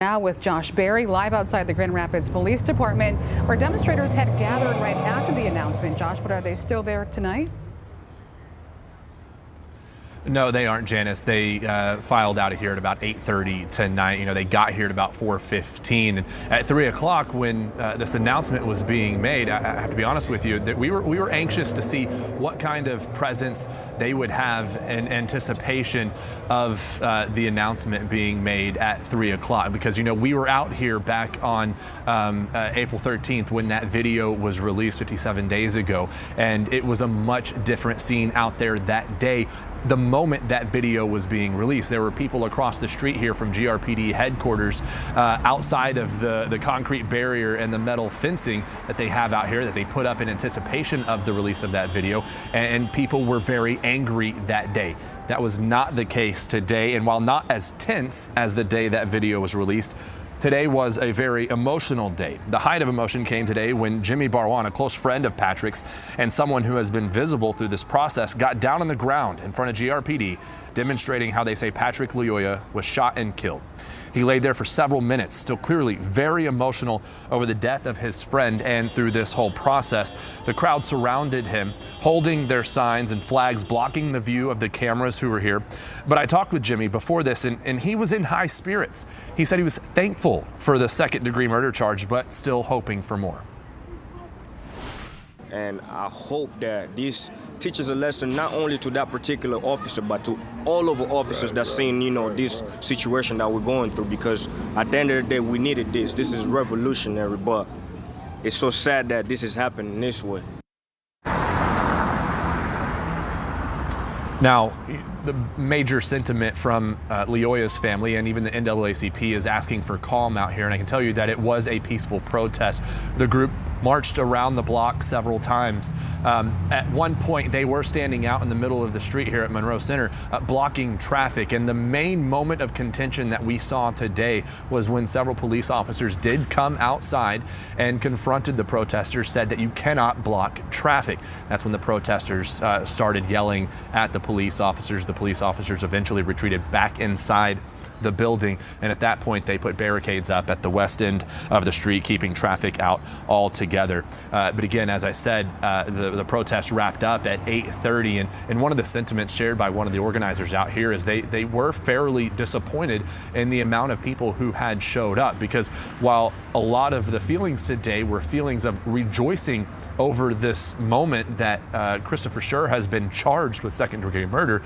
Now with Josh Berry live outside the Grand Rapids Police Department, where demonstrators had gathered right after the announcement. Josh, but are they still there tonight? No, they aren't, Janice. They filed out of here at about 8:30 tonight. They got here at about 4:15. And at 3 o'clock, when this announcement was being made, I have to be honest with you, that we were anxious to see what kind of presence they would have in anticipation of the announcement being made at 3 o'clock. Because, we were out here back on April 13th when that video was released 57 days ago. And it was a much different scene out there that day. The moment that video was being released, there were people across the street here from GRPD headquarters outside of the concrete barrier and the metal fencing that they have out here that they put up in anticipation of the release of that video. And people were very angry that day. That was not the case today. And while not as tense as the day that video was released, today was a very emotional day. The height of emotion came today when Jimmy Barwan, a close friend of Patrick's and someone who has been visible through this process, got down on the ground in front of GRPD, demonstrating how they say Patrick Lyoya was shot and killed. He laid there for several minutes, still clearly very emotional over the death of his friend. And through this whole process, the crowd surrounded him, holding their signs and flags, blocking the view of the cameras who were here. But I talked with Jimmy before this, and he was in high spirits. He said he was thankful for the second-degree murder charge, but still hoping for more. And I hope that this teaches a lesson not only to that particular officer, but to all of the officers that's seen, this situation that we're going through. Because at the end of the day, we needed this. This is revolutionary, but it's so sad that this is happening this way. Now, the major sentiment from Lyoya's family and even the NAACP is asking for calm out here. And I can tell you that it was a peaceful protest. The group marched around the block several times. At one point, they were standing out in the middle of the street here at Monroe Center, blocking traffic. And the main moment of contention that we saw today was when several police officers did come outside and confronted the protesters, said that you cannot block traffic. That's when the protesters started yelling at the police officers. The police officers eventually retreated back inside the building, and at that point they put barricades up at the west end of the street, keeping traffic out altogether. But again, as I said, the protest wrapped up at 8:30, and one of the sentiments shared by one of the organizers out here is they were fairly disappointed in the amount of people who had showed up, because while a lot of the feelings today were feelings of rejoicing over this moment that Christopher Schur has been charged with second-degree murder,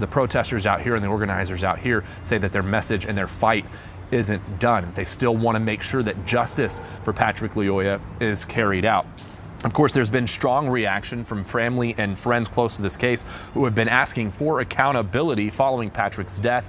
the protesters out here and the organizers out here say that their message and their fight isn't done. They still want to make sure that justice for Patrick Lyoya is carried out. Of course, there's been strong reaction from family and friends close to this case who have been asking for accountability following Patrick's death.